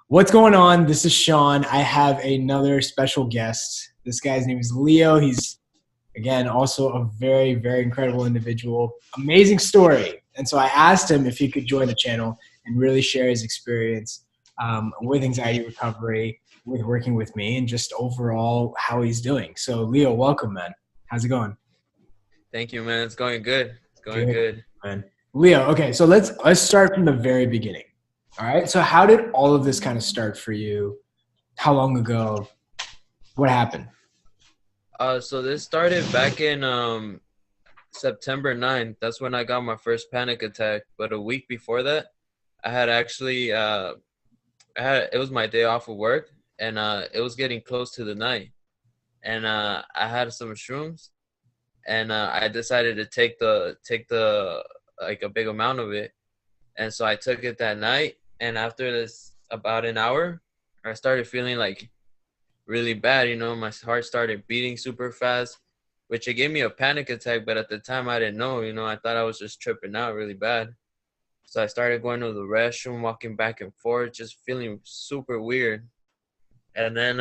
What's going on? This is Shaan. I have another special guest. This guy's name is Leo. He's, again, also a very, very incredible individual. Amazing story. And so I asked him if he could join the channel and really share his experience with anxiety recovery, with working with me, and just overall how he's doing. So, Leo, welcome, man. How's it going? Thank you, man. It's going good. It's going Good, good. man. Leo, okay, so let's start from the very beginning. All right. So how did all of this kind of start for you? How long ago? What happened? So this started back in September 9th. That's when I got my first panic attack. But a week before that, I had actually it was my day off of work, and it was getting close to the night, and I had some shrooms, and I decided to take the like a big amount of it, and so I took it that night, and after this about an hour, I started feeling like really bad. My heart started beating super fast, which it gave me a panic attack. But at the time, I didn't know. I thought I was just tripping out really bad. So I started going to the restroom, walking back and forth, just feeling super weird. And then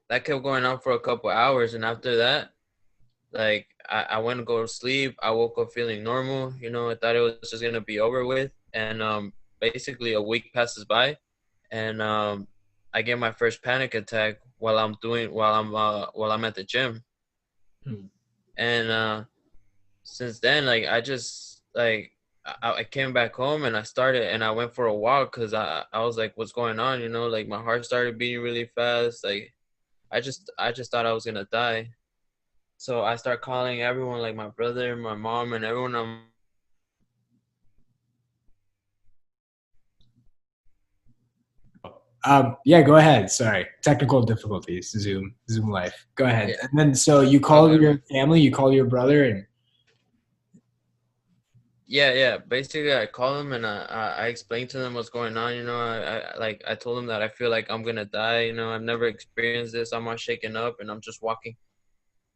that kept going on for a couple hours. And after that, like I went to go to sleep. I woke up feeling normal. I thought it was just gonna be over with. And basically, a week passes by, and I get my first panic attack while I'm at the gym. Hmm. And since then, like I just like I came back home and I went for a walk because I was like, what's going on? Like my heart started beating really fast. Like I just thought I was gonna die. So I start calling everyone, like my brother, my mom, and everyone. Yeah, go ahead. Sorry, technical difficulties. Zoom life. Go ahead. Yeah, And then, so you all call good, your man. family, you call your brother, and Yeah. Basically, I call them and I explain to them what's going on. I told them that I feel like I'm gonna die. I've never experienced this. I'm all shaken up and I'm just walking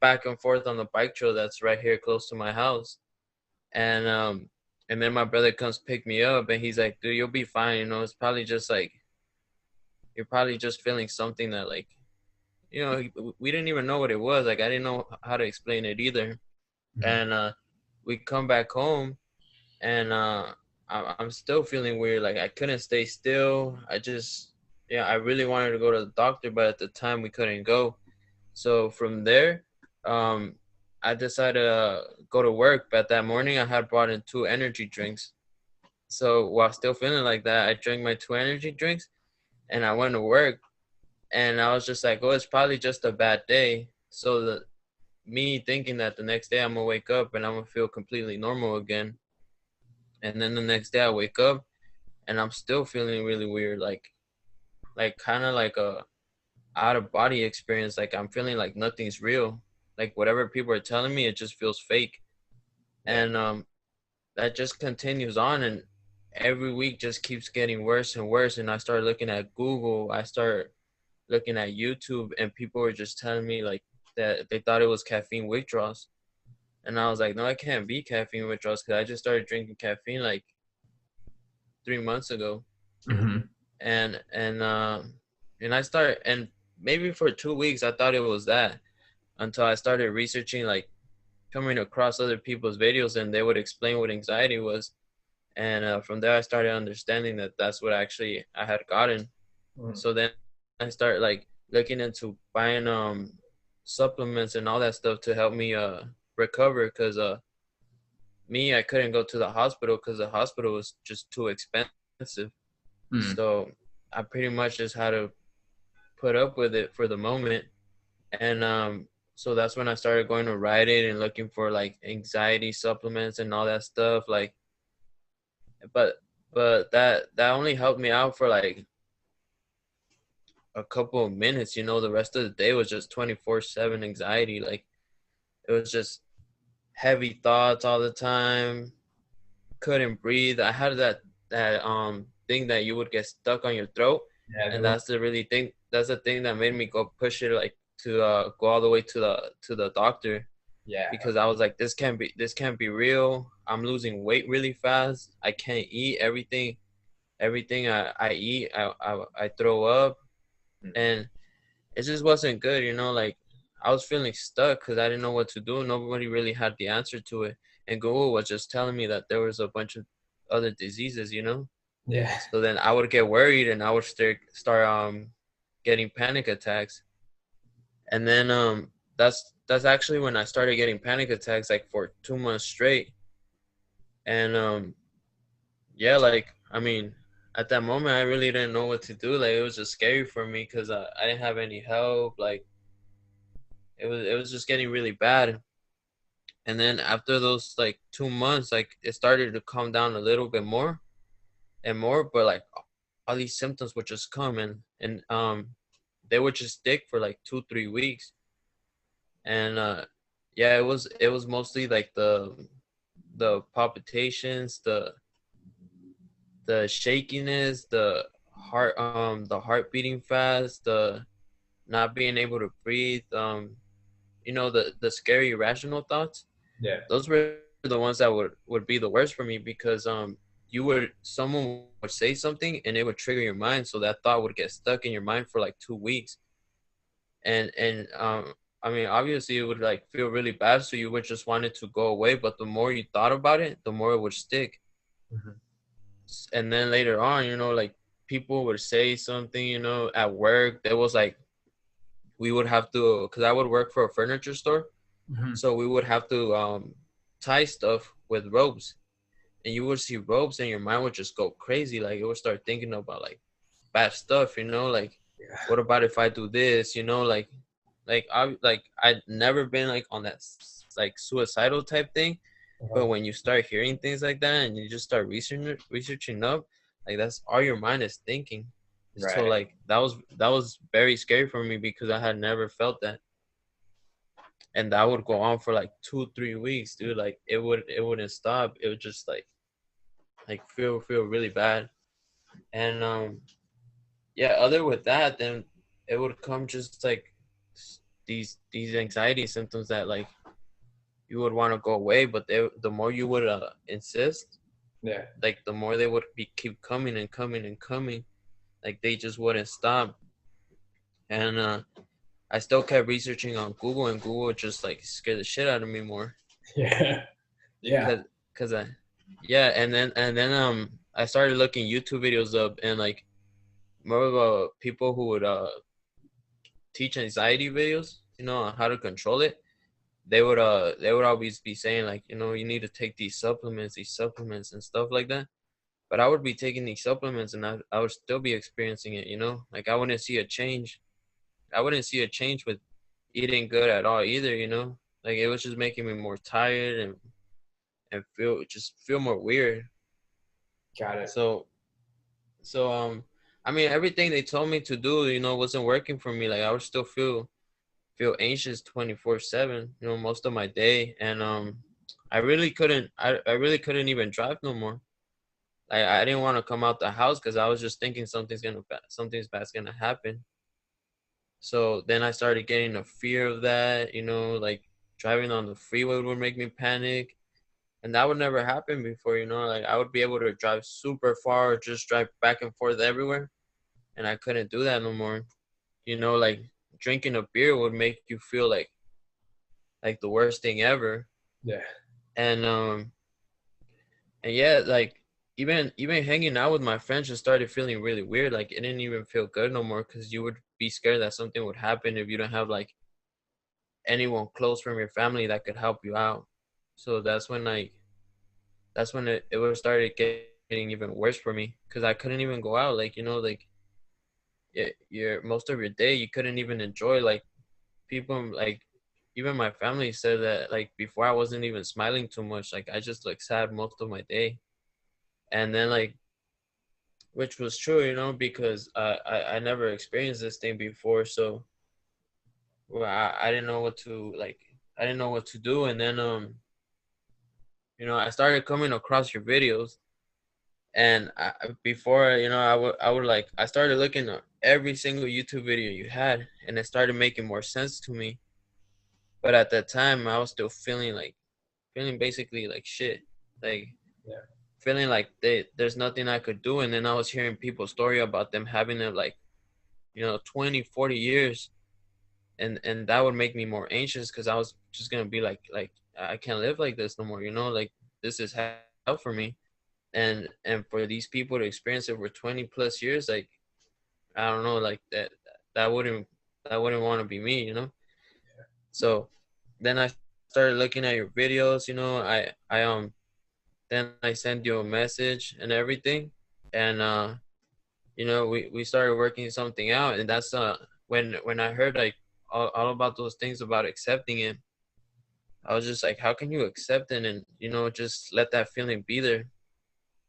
back and forth on the bike trail that's right here close to my house. And then my brother comes pick me up and he's like, "Dude, you'll be fine. It's probably just like you're probably just feeling something that like we didn't even know what it was. Like I didn't know how to explain it either." Mhm. And we come back home and I'm still feeling weird. Like I couldn't stay still. Yeah, I really wanted to go to the doctor, but at the time we couldn't go. So from there, um, I decided to go to work. But that morning, I had brought in two energy drinks. So while still feeling like that, I drank my two energy drinks and I went to work. And I was just like, oh, it's probably just a bad day. So me thinking that the next day I'm gonna wake up and I'm gonna feel completely normal again. And then the next day I wake up and I'm still feeling really weird, like kind of like a out of body experience. Like I'm feeling like nothing's real. Like whatever people are telling me, it just feels fake. Yeah. And that just continues on, and every week just keeps getting worse and worse. And I start looking at Google, I start looking at YouTube, and people were just telling me like that they thought it was caffeine withdrawals. And I was like, no, it can't be caffeine withdrawals because I just started drinking caffeine like 3 months ago. Mhm. And I start and maybe for 2 weeks I thought it was that until I started researching, like coming across other people's videos and they would explain what anxiety was. And from there I started understanding that that's what actually I had gotten. Mhm. So then I started like looking into buying supplements and all that stuff to help me recover because I couldn't go to the hospital because the hospital was just too expensive. Mhm. So I pretty much just had to put up with it for the moment. And so that's when I started going to Rite Aid and looking for like anxiety supplements and all that stuff. Like, but that only helped me out for like a couple of minutes. The rest of the day was just 24/7 anxiety. Like it was just heavy thoughts all the time. Couldn't breathe. I had that thing that you would get stuck on your throat, Yeah. and that's the thing that made me go push it like to go all the way to the doctor Yeah. because I was like, this can't be real. I'm losing weight really fast. I can't eat everything. everything I eat, I throw up, and it just wasn't good, you know. Like I was feeling stuck because I didn't know what to do. Nobody really had the answer to it, and Google was just telling me that there was a bunch of other diseases, you know. Yeah. So then I would get worried, and I would start getting panic attacks, and then that's actually when I started getting panic attacks, like for 2 months straight, and yeah, like I mean, at that moment I really didn't know what to do. Like it was just scary for me because I didn't have any help. Like it was just getting really bad. And then after those like 2 months, like it started to calm down a little bit more and more, but like all these symptoms would just come, and they would just stick for like 2 3 weeks. And yeah, it was mostly like the palpitations, the shakiness, the heart beating fast, the not being able to breathe, the scary irrational thoughts. Yeah. Those were the ones that would be the worst for me, because someone would say something and it would trigger your mind, so that thought would get stuck in your mind for like 2 weeks. And I mean, obviously it would like feel really bad, so you would just want it to go away, but the more you thought about it, the more it would stick. Mhm. And then later on, like people would say something, at work. There was like, we would have to, because I would work for a furniture store, Mhm. so we would have to tie stuff with ropes, and you would see ropes and your mind would just go crazy. Like it would start thinking about like bad stuff, like Yeah. what about if I do this, I'd never been like on that like suicidal type thing. But Uh-huh. when you start hearing things like that and you just start researching up, like that's all your mind is thinking. So Right. like that was very scary for me, because I had never felt that. And that would go on for like 2 3 weeks, dude. Like it wouldn't stop. It would just like feel really bad. And yeah, other with that, then it would come just like these anxiety symptoms that like you would want to go away, but the more you would insist, Yeah. like the more they would keep coming and coming and coming. Like they just wouldn't stop. And I still kept researching on Google, and Google would just like scare the shit out of me more. Yeah. Yeah. Cause I yeah, and then I started looking YouTube videos up, and like more of people who would teach anxiety videos, on how to control it. They would always be saying like, you need to take these supplements and stuff like that. But I would be taking these supplements, and I would still be experiencing it, like I wouldn't see a change. I wouldn't see a change with eating good at all either, like it was just making me more tired, and feel more weird. Got it. So so I mean, everything they told me to do, wasn't working for me. Like I would still feel anxious 24/7, most of my day. And I really couldn't even drive no more. I didn't want to come out the house because I was just thinking something's bad's gonna happen. So then I started getting a fear of that, like driving on the freeway would make me panic. And that would never happen before, like I would be able to drive super far, or just drive back and forth everywhere. And I couldn't do that no more. Like drinking a beer would make you feel like the worst thing ever. Yeah. And yeah, like even hanging out with my friends just started feeling really weird. Like it didn't even feel good no more, because you would be scared that something would happen if you don't have like anyone close from your family that could help you out. So that's when it was started getting even worse for me, because I couldn't even go out. Like like your most of your day you couldn't even enjoy. Like people, like even my family said that like before I wasn't even smiling too much. Like I just looked sad most of my day. And then like, which was true, because I never experienced this thing before. So well, I didn't know what to like. I didn't know what to do. And then I started coming across your videos. And before, I would like, I started looking at every single YouTube video you had, and it started making more sense to me. But at that time I was still feeling basically like shit. Like Yeah. feeling like there's nothing I could do. And then I was hearing people's story about them having it like, 20, 40 years. And that would make me more anxious because I was just gonna be like I can't live like this no more, like this is hell for me. And for these people to experience it for 20 plus years, like I don't know, like that wouldn't that wouldn't want to be me. So then I started looking at your videos, then I sent you a message and everything. And we started working something out. And that's when I heard like all about those things about accepting it, I was just like, how can you accept it and just let that feeling be there?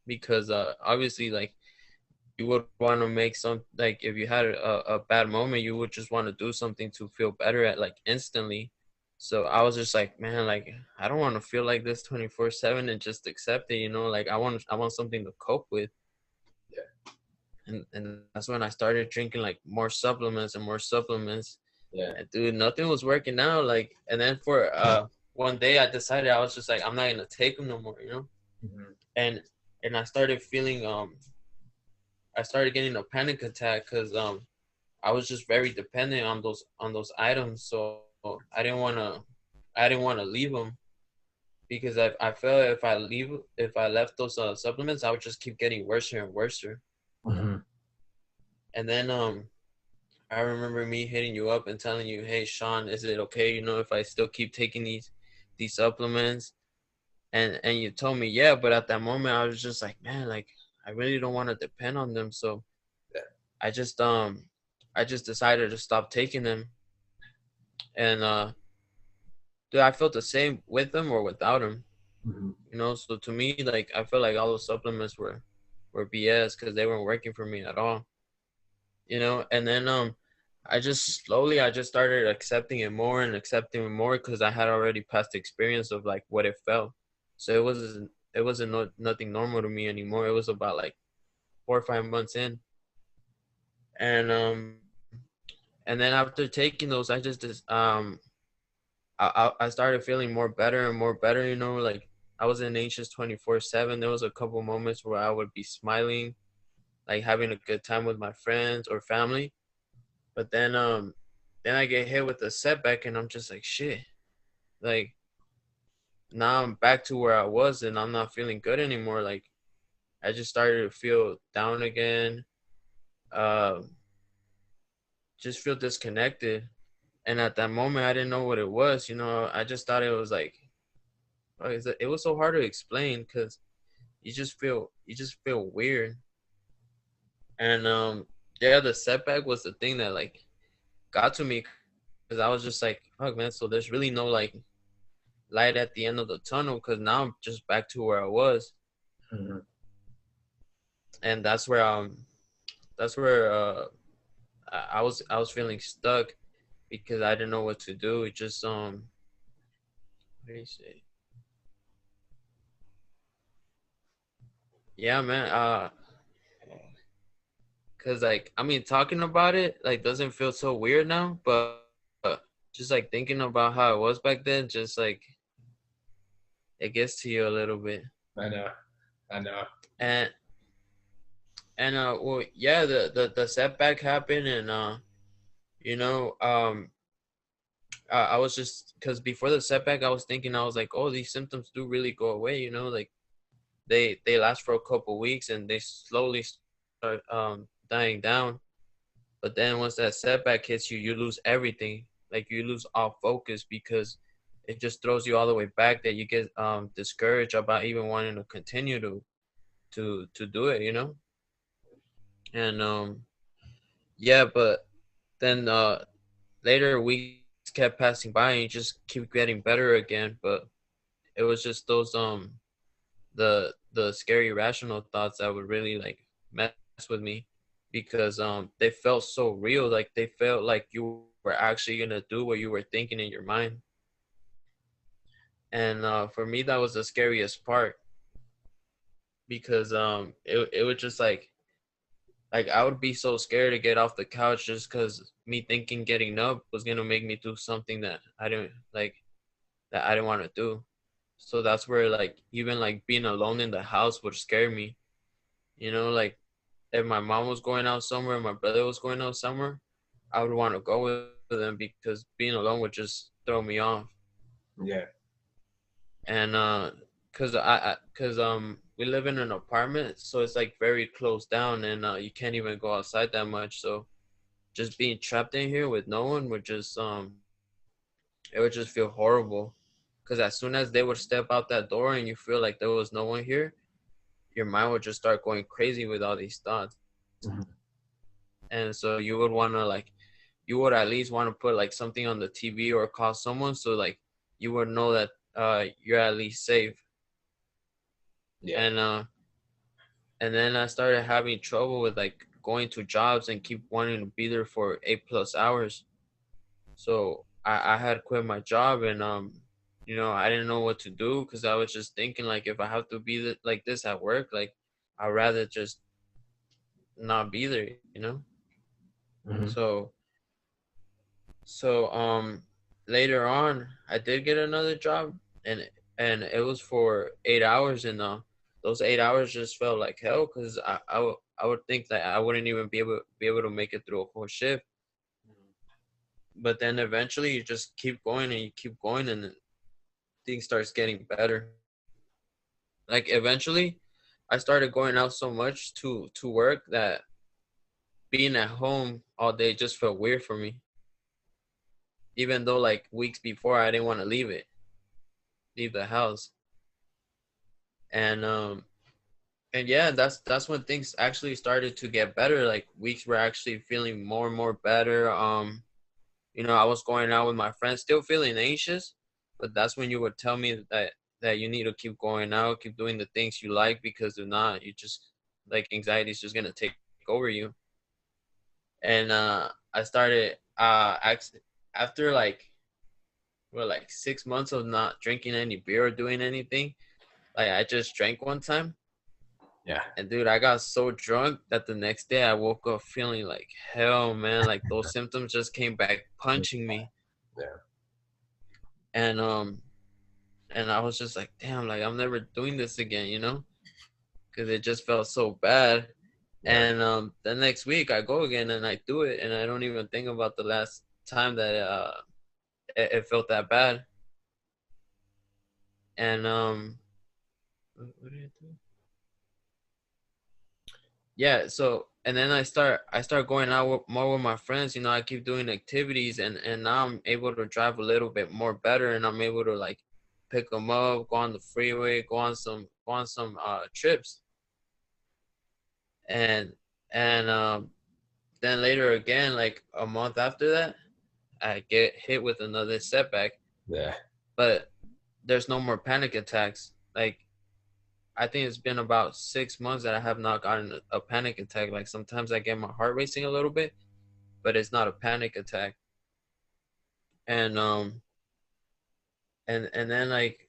Because obviously, like, you would want to make some, like, if you had a bad moment, you would just want to do something to feel better at, like, instantly. So I was just like, man, like, I don't want to feel like this 24/7 and just accept it, like I want something to cope with. Yeah. And that's when I started drinking like more supplements and more supplements. Yeah. And dude, nothing was working out. Like, and then for one day I decided, I was just like, I'm not gonna take them no more. Mm-hmm. And I started feeling I started getting a panic attack because I was just very dependent on those items. So I didn't want to leave them, because I felt if I left those supplements, I would just keep getting worse and worse. Mm-hmm. And then I remember me hitting you up and telling you, hey Shaan, is it okay, if I still keep taking these supplements? And you told me yeah, but at that moment I was just like, man, like I really don't want to depend on them. So Yeah. I just decided to stop taking them. And dude, I felt the same with them or without them. Mm-hmm. So to me, like, I felt like all those supplements were BS because they weren't working for me at all. And then I just started accepting it more and accepting it more because I had already past experience of like what it felt. So it wasn't nothing normal to me anymore. It was about like 4 or 5 months in. And then after taking those, I started feeling more better and more better. Like I wasn't anxious 24/7. There was a couple moments where I would be smiling, like having a good time with my friends or family. But then I get hit with a setback and I'm just like, shit. Like now I'm back to where I was and I'm not feeling good anymore. Like I just started to feel down again. Uh, just feel disconnected. And at that moment I didn't know what it was. I just thought it was like, it was so hard to explain because you just feel weird. And yeah, the setback was the thing that like got to me, because I was just like, fuck man, so there's really no like light at the end of the tunnel, because now I'm just back to where I was. Mm-hmm. And that's where I was feeling stuck because I didn't know what to do. It just what do you say? Yeah, man. Cause like I mean, talking about it like doesn't feel so weird now, but just like thinking about how it was back then, just like it gets to you a little bit. I know. I know. And well, yeah, the setback happened. And you know I was just, because before the setback I was thinking, I was like, oh, these symptoms do really go away, like they last for a couple weeks and they slowly start dying down. But then once that setback hits you, you lose everything. Like you lose all focus because it just throws you all the way back, that you get discouraged about even wanting to continue to do it. And yeah, but then later weeks kept passing by and you just keep getting better again. But it was just those the scary rational thoughts that would really like mess with me, because they felt so real. Like they felt like you were actually gonna do what you were thinking in your mind. And for me that was the scariest part, because it was just like I would be so scared to get off the couch just because me thinking getting up was gonna make me do something that I didn't want to do. So that's where like even like being alone in the house would scare me. You know, like if my mom was going out somewhere, my brother was going out somewhere, I would want to go with them because being alone would just throw me off. Yeah. And cause we live in an apartment, so it's like very closed down, and you can't even go outside that much. So just being trapped in here with no one would just it would just feel horrible. Cause as soon as they would step out that door and you feel like there was no one here, your mind would just start going crazy with all these thoughts. Mhm. And so you would want to like, you would at least want to put like something on the TV or call someone, so like you would know that you're at least safe. Yeah. And then I started having trouble with like going to jobs and keep wanting to be there for 8+ hours. So I had quit my job, and you know, I didn't know what to do because I was just thinking like if I have to be like this at work, like I'd rather just not be there, you know. Mhm. So so later on I did get another job, and it was for 8 hours, and those 8 hours just felt like hell because I would think that I wouldn't even be able to make it through a whole shift. But then eventually you just keep going and you keep going, and then things starts getting better. Like eventually I started going out so much to work that being at home all day just felt weird for me, even though like weeks before I didn't want to leave the house. And um and yeah, that's when things actually started to get better. Like weeks were actually feeling more and more better. You know, I was going out with my friends, still feeling anxious, but that's when you would tell me that you need to keep going out, keep doing the things you like, because if not, you just like anxiety is just gonna take over you. And I started after like, well, like 6 months of not drinking any beer or doing anything. Like I just drank one time, Yeah. and dude, I got so drunk that the next day I woke up feeling like hell, man. Like those symptoms just came back punching me. Yeah. And and I was just like, damn, like I'm never doing this again, you know, because it just felt so bad. Yeah. And the next week I go again and I do it, and I don't even think about the last time that it felt that bad. And what did I do? Yeah, so and then I start going out more with my friends. You know, I keep doing activities, and now I'm able to drive a little bit more better, and I'm able to like pick them up, go on the freeway, go on some trips. And and then later again, like a month after that, I get hit with another setback. Yeah. But there's no more panic attacks. Like I think it's been about 6 months that I have not gotten a panic attack. Like sometimes I get my heart racing a little bit, but it's not a panic attack. And and then like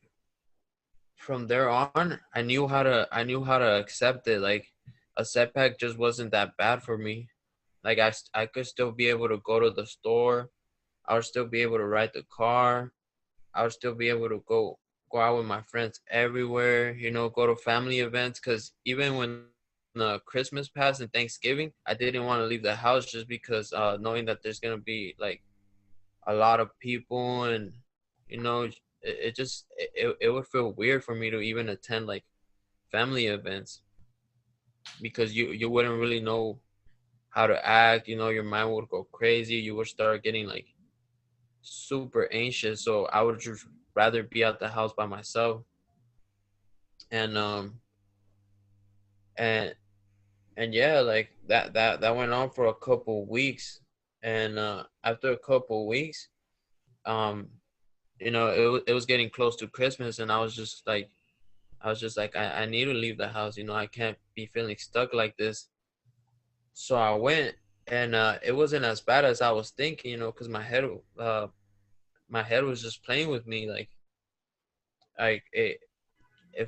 from there on, I knew how to accept it. Like a setback just wasn't that bad for me. Like I could still be able to go to the store. I would still be able to ride the car. I would still be able to go out with my friends everywhere, you know, go to family events. Because even when the Christmas passed and Thanksgiving, I didn't want to leave the house just because knowing that there's gonna be like a lot of people, and you know, it just it would feel weird for me to even attend like family events, because you wouldn't really know how to act. You know, your mind would go crazy. You would start getting like super anxious. So I would just rather be at the house by myself. And and and yeah, like that went on for a couple weeks. And after a couple weeks, um you know, it was getting close to Christmas, and I was just like I need to leave the house. You know, I can't be feeling stuck like this. So I went, and it wasn't as bad as I was thinking, you know, because my head was just playing with me. Like it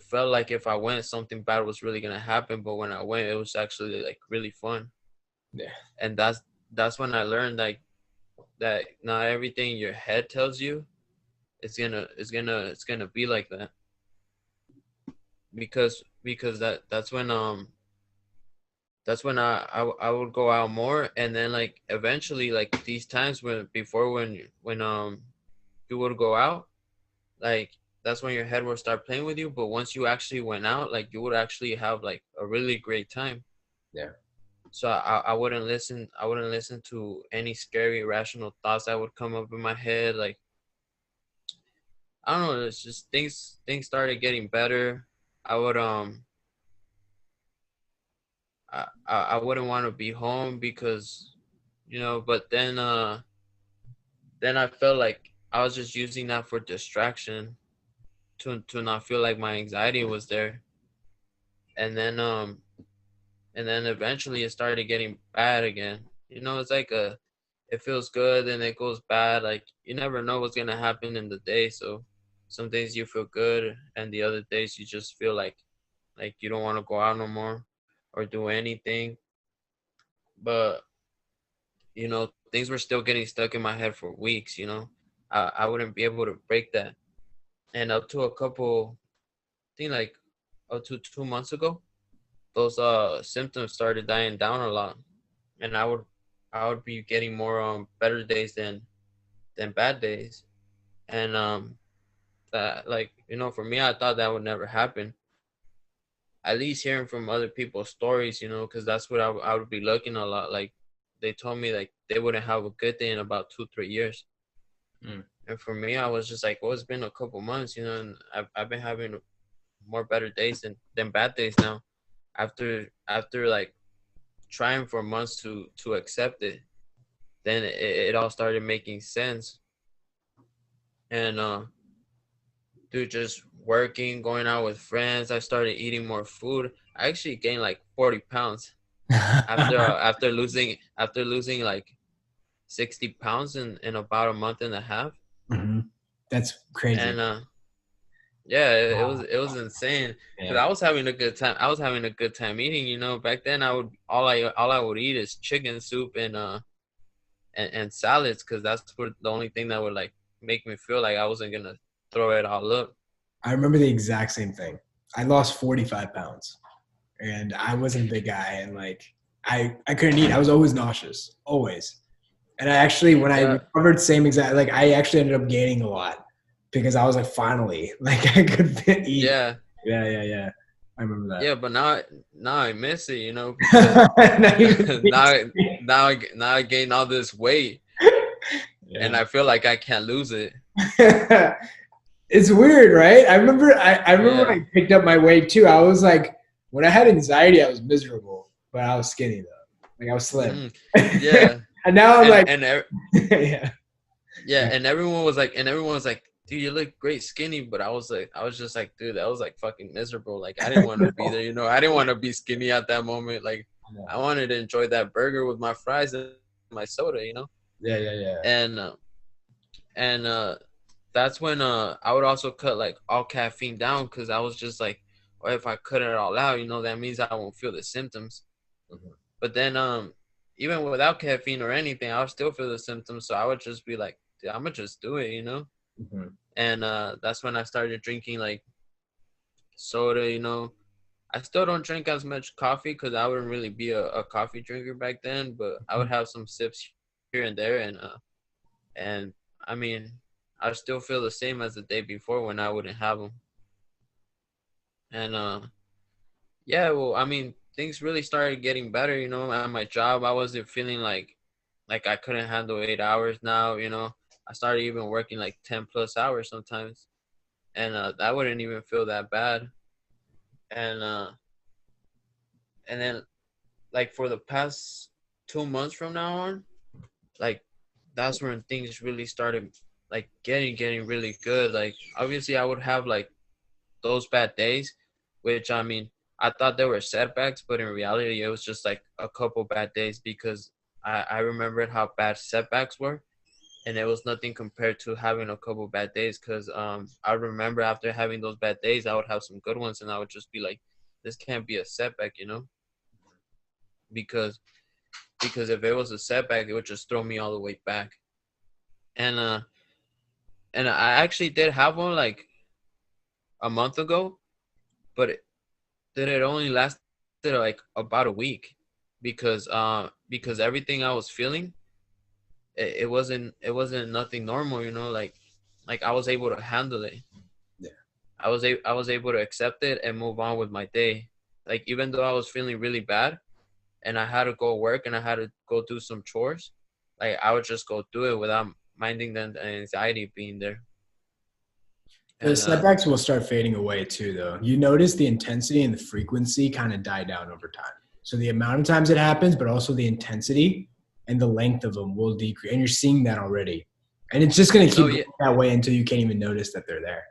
felt like if I went, something bad was really gonna happen. But when I went, it was actually like really fun. Yeah. And that's when I learned like that not everything your head tells you it's gonna be like that. because that's when I would go out more, and then like eventually like these times when you would go out, like that's when your head will start playing with you. But once you actually went out, like you would actually have like a really great time. Yeah. So I wouldn't listen to any scary irrational thoughts that would come up in my head. Like I don't know, it's just things started getting better. I would I wouldn't want to be home because but then I felt like I was just using that for distraction to not feel like my anxiety was there. And then eventually it started getting bad again. It's like it feels good and it goes bad. Like you never know what's gonna happen in the day. So some days you feel good and the other days you just feel like you don't want to go out no more or do anything. But things were still getting stuck in my head for weeks. I wouldn't be able to break that. And up to a couple, I think like up to 2 months ago, those symptoms started dying down a lot, and I would be getting more better days than bad days. And that, like, for me, I thought that would never happen. At least hearing from other people's stories, because that's what I would be looking a lot. Like they told me like they wouldn't have a good day in about 2-3 years. Mm. And for me, I was just like, well, it's been a couple months, and I've been having more better days than bad days now. After like trying for months to accept it, then it all started making sense. And through just working, going out with friends, I started eating more food. I actually gained like 40 pounds after losing like 60 pounds in about a month and a half. Hmm. That's crazy. And yeah, Wow. it was insane because Yeah. I was having a good time. I was having a good time eating. Back then I would all I would eat is chicken soup and salads because that's the only thing that would like make me feel like I wasn't gonna throw it all up. I remember the exact same thing. I lost 45 pounds and I wasn't a big guy, and like I couldn't eat. I was always nauseous, always. And I actually, when I Yeah, recovered, same exact, like I actually ended up gaining a lot because I was like, finally, like I could eat. yeah, Yeah, yeah, yeah. I remember yeah. But now I miss it, because that. Not now even- now I gain all this weight and yeah. I feel like I can't lose it. It's weird, right? I remember when Yeah. I picked up my weight too. I was like, when I had anxiety, I was miserable, but I was skinny though. Like I was slim. Hmm. Yeah. And now I'm And like, yeah. yeah. And everyone was like, dude, you look great skinny. But I was just like, dude, that was like fucking miserable. Like I didn't want to be No. there, I didn't want to be skinny at that moment. Like I No. wanted to enjoy that burger with my fries and my soda. Yeah, yeah, yeah. And that's when I would also cut like all caffeine down because I was just like, or if I cut it all out, that means I won't feel the symptoms. Mhm. But then even without caffeine or anything, I would still feel the symptoms. So I would just be like, dude, I'm gonna just do it. Mhm. And that's when I started drinking like soda. I still don't drink as much coffee because I wouldn't really be a coffee drinker back then, but I would have some sips here and there, and I mean, I still feel the same as the day before when I wouldn't have them. And yeah, well, I mean, things really started getting better. At my job, I wasn't feeling like I couldn't handle 8 hours now. I started even working like 10+ hours sometimes, and that wouldn't even feel that bad. And then like for the past 2 months from now on, like that's when things really started like getting really good. Like obviously I would have like those bad days, which I mean I thought they were setbacks, but in reality it was just like a couple bad days because I remembered how bad setbacks were, and it was nothing compared to having a couple bad days. Because I remember after having those bad days I would have some good ones, and I would just be like, this can't be a setback. because because if it was a setback it would just throw me all the way back. And I actually did have one like a month ago, but it only lasted like about a week because everything I was feeling, it wasn't nothing normal, like I was able to handle it. Yeah. I was able to accept it and move on with my day. Like even though I was feeling really bad and I had to go work and I had to go do some chores, like I would just go do it without minding the anxiety being there. The And setbacks will start fading away too, though. You notice the intensity and the frequency kind of die down over time. So the amount of times it happens, but also the intensity and the length of them will decrease. And you're seeing that already. And it's just going to keep no, going yeah, that way until you can't even notice that they're there.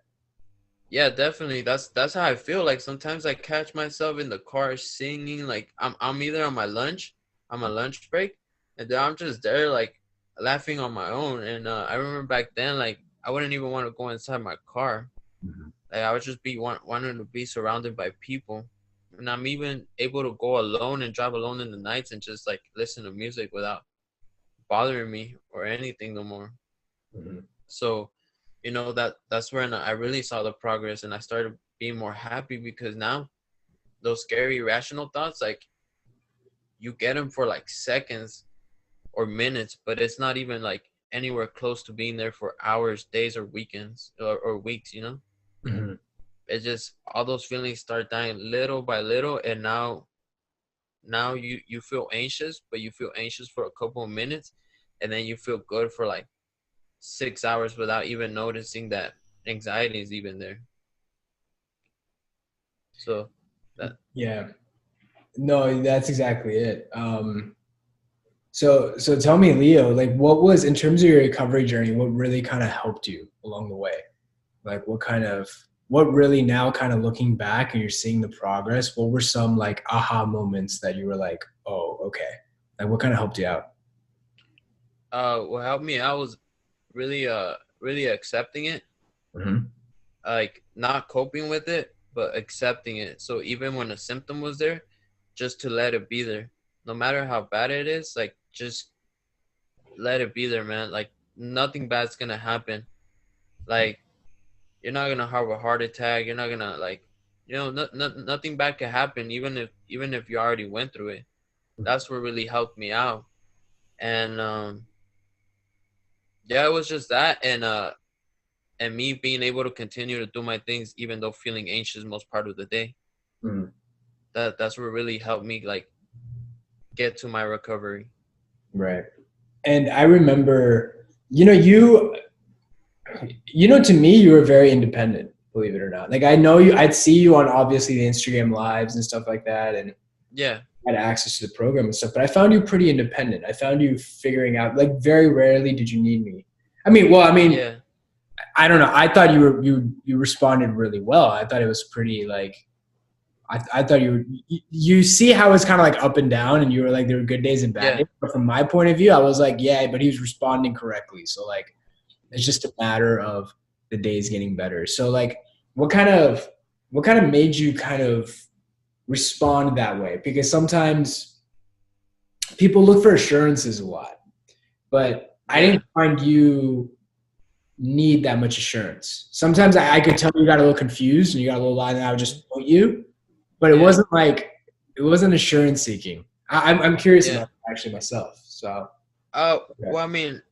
yeah, definitely. That's how I feel. Like sometimes I catch myself in the car singing. Like I'm either on my lunch break, and then I'm just there like laughing on my own. And I remember back then, like I wouldn't even want to go inside my car. Mhm. Like I would just wanting to be surrounded by people. And I'm even able to go alone and drive alone in the nights and just like listen to music without bothering me or anything no more. Mhm. So, that's when I really saw the progress and I started being more happy because now those scary irrational thoughts, like you get them for like seconds or minutes, but it's not even like anywhere close to being there for hours, days, or weekends or weeks. Mhm. It's just all those feelings start dying little by little, and now you feel anxious, but you feel anxious for a couple of minutes, and then you feel good for like 6 hours without even noticing that anxiety is even there. So that Yeah. No, that's exactly it. So tell me, Leo, like what was in terms of your recovery journey, what really kind of helped you along the way? Like what really now kind of looking back and you're seeing the progress, what were some like aha moments that you were like, oh, okay. Like what kind of helped you out? what helped me out was really accepting it, Hmm. like not coping with it, but accepting it. So even when a symptom was there, just to let it be there, no matter how bad it is, like just let it be there, man. Like nothing bad's gonna happen. Like you're not gonna have a heart attack. You're not gonna like, nothing bad can happen, even if you already went through it. That's what really helped me out. And yeah, it was just that, and me being able to continue to do my things even though feeling anxious most part of the day. Hmm. That's what really helped me like get to my recovery. Right. And I remember, to me, you were very independent, believe it or not. Like I know you, I'd see you on obviously the Instagram lives and stuff like that. And Yeah, had access to the program and stuff, but I found you pretty independent. I found you figuring out like very rarely did you need me. I mean, yeah, I don't know. I thought you responded really well. I thought it was pretty like I thought you see how it's kind of like up and down, and you were like there were good days and bad yeah, days. But from my point of view, I was like, yeah, but he was responding correctly. So like it's just a matter of the days getting better. So like, what kind of what kind of made you kind of respond that way? Because sometimes people look for assurances a lot, but I yeah, didn't find you need that much assurance. Sometimes I could tell you got a little confused and you got a little line and I would just quote you, but it yeah, wasn't like it wasn't assurance seeking. I'm curious yeah. about that actually myself. So okay. Well, I mean,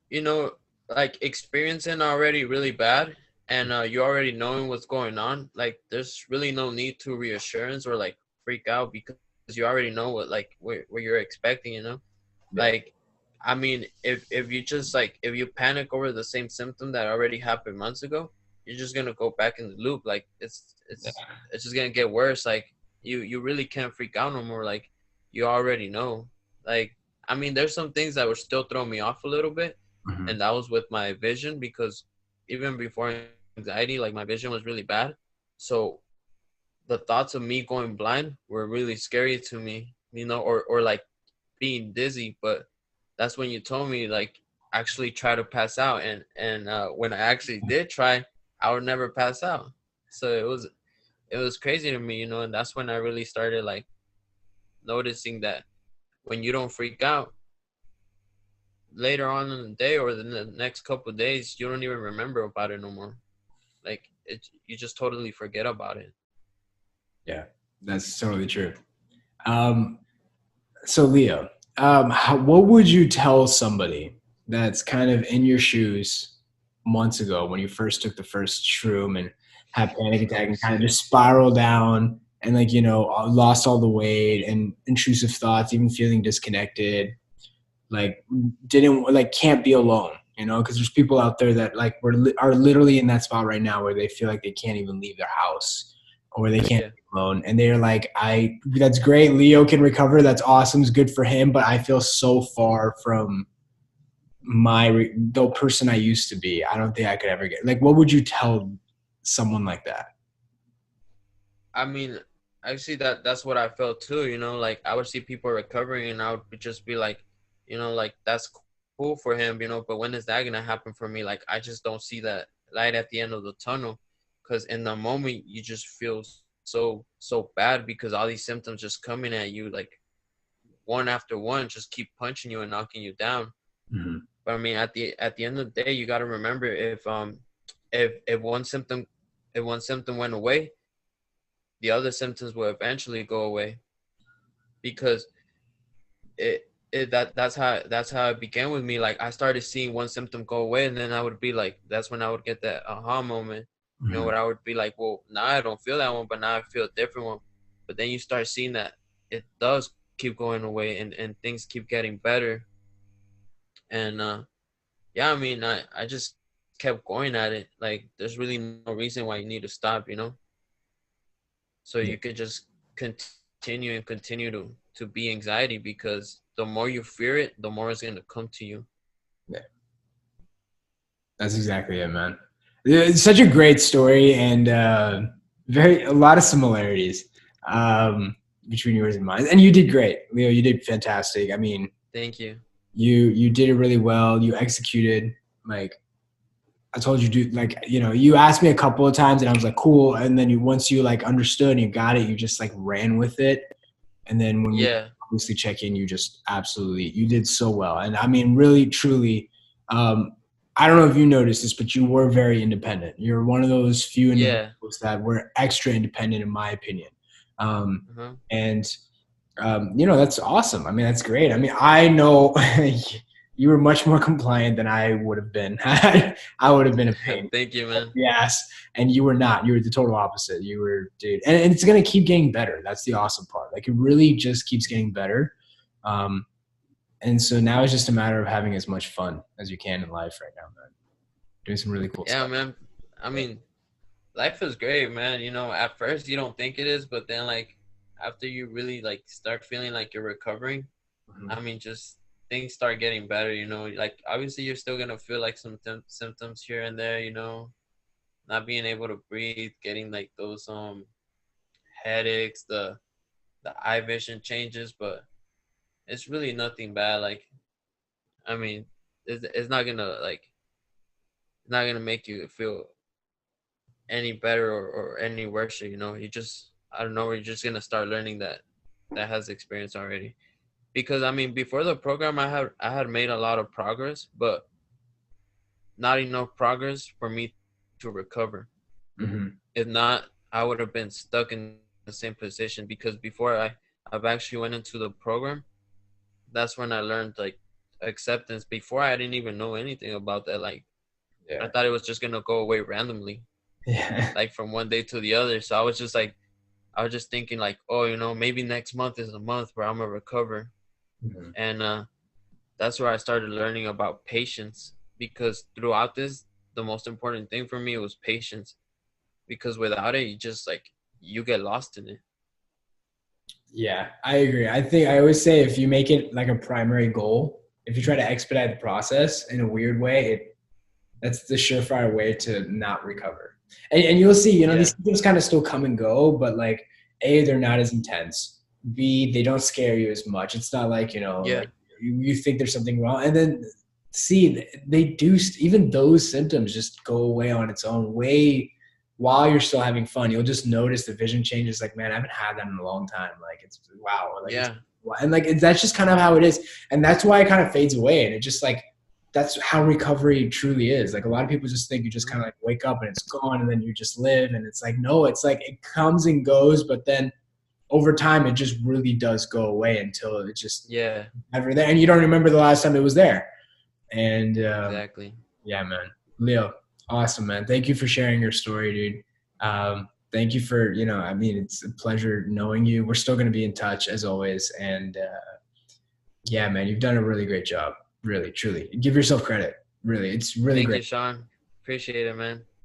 like experiencing already really bad, and you already knowing what's going on. Like, there's really no need to reassurance or like freak out because you already know what you're expecting. Yeah. Like, I mean, if you just like if you panic over the same symptom that already happened months ago, you're just gonna go back in the loop. Like, it's just gonna get worse. Like, you really can't freak out no more. Like, you already know. Like, I mean, there's some things that were still throwing me off a little bit, Mhm. and that was with my vision because even before anxiety, like my vision was really bad. So the thoughts of me going blind were really scary to me, or like being dizzy. But that's when you told me like actually try to pass out, and when I actually did try, I would never pass out. So it was crazy to me, and that's when I really started like noticing that when you don't freak out later on in the day or the next couple of days, you don't even remember about it no more. Like you just totally forget about it. Yeah, that's totally true. Um, so Leo, what would you tell somebody that's kind of in your shoes months ago when you first took the first shroom and had panic attack and kind of just spiraled down and like, you know, lost all the weight and intrusive thoughts, even feeling disconnected, like didn't like can't be alone, you know, because there's people out there that like are literally in that spot right now where they feel like they can't even leave their house or they can't Yeah. be alone, and they're like, I that's great, Leo can recover, that's awesome, it's good for him, but I feel so far from the person I used to be. I don't think I could ever get like. What would you tell someone like that? I mean, actually, that's what I felt too. You know, like I would see people recovering, and I would just be like, you know, like that's cool for him, you know. But when is that gonna happen for me? Like, I just don't see that light at the end of the tunnel, because in the moment you just feel so bad because all these symptoms just coming at you, like one after one, just keep punching you and knocking you down. Mm-hmm. But I mean, at the end of the day, you got to remember if one symptom went away, the other symptoms will eventually go away because that's how it began with me. Like I started seeing one symptom go away, and then I would be like, that's when I would get that aha moment. You know, Mm-hmm. where I would be like, well, now I don't feel that one, but now I feel a different one. But then you start seeing that it does keep going away, and things keep getting better. And yeah, I mean, I just kept going at it. Like there's really no reason why you need to stop, you know? So Yeah. you could just continue and continue to be anxiety, because the more you fear it, the more it's gonna come to you. Yeah. That's exactly it, man. It's such a great story and very a lot of similarities between yours and mine. And you did great, Leo. You did fantastic. I mean, Thank you. you did it really well. You executed like I told you, do like, you know, you asked me a couple of times and I was like, cool. And then once you like understood and you got it, you just like ran with it. And then when we Yeah, obviously check in, you just absolutely, you did so well. And I mean, really, truly, I don't know if you noticed this, but you were very independent. You're one of those few yeah. individuals that were extra independent, in my opinion. Um, Uh-huh. and you know, that's awesome. I mean, that's great. I mean, I know you were much more compliant than I would have been. I would have been a pain. Thank you, man. Yes. And you were not. You were the total opposite. You were, dude. And it's going to keep getting better. That's the awesome part. Like, it really just keeps getting better. Um, and so now it's just a matter of having as much fun as you can in life right now, man. Doing some really cool Yeah, stuff. man. I mean, life is great, man. You know, at first you don't think it is, but then like after you really like start feeling like you're recovering, Mhm. I mean, just things start getting better. You know, like obviously you're still gonna feel like some symptoms here and there. You know, not being able to breathe, getting like those headaches, the eye vision changes, but it's really nothing bad. Like, I mean, it's not gonna like it's not gonna make you feel any better or any worse. You know, you just I don't know. We're just gonna start learning that has experience already. Because I mean, before the program, I had made a lot of progress, but not enough progress for me to recover. Mhm. If not, I would have been stuck in the same position. Because before I've actually went into the program, that's when I learned like acceptance. Before I didn't even know anything about that. Like I Yeah. thought it was just gonna go away randomly, Yeah. like from one day to the other. So I was just like, I was just thinking like, oh, you know, maybe next month is the month where I'm gonna recover. Mhm. And that's where I started learning about patience. Because throughout this, the most important thing for me was patience. Because without it, you just like you get lost in it. Yeah, I agree. I think I always say if you make it like a primary goal, if you try to expedite the process in a weird way, that's the surefire way to not recover. And you'll see, you know, these Yeah, symptoms kind of still come and go, but like A, they're not as intense. B, they don't scare you as much. It's not like, you know, yeah, like you think there's something wrong. And then C, they do, even those symptoms just go away on its own way while you're still having fun. You'll just notice the vision changes. Like, man, I haven't had that in a long time. Like, it's wow. Like, it's, yeah, and like, that's just kind of how it is. And that's why it kind of fades away. And it just like, that's how recovery truly is. Like a lot of people just think you just kind of like wake up and it's gone and then you just live. And it's like, no, it's like it comes and goes, but then over time it just really does go away until it just Yeah, never there. And you don't remember the last time it was there. And exactly. yeah, man. Leo, awesome, man. Thank you for sharing your story, dude. Thank you for, I mean, it's a pleasure knowing you. We're still going to be in touch as always. And yeah, man, you've done a really great job. Really, truly. Give yourself credit. Really, it's really Thank great. you, Sean. Appreciate it, man.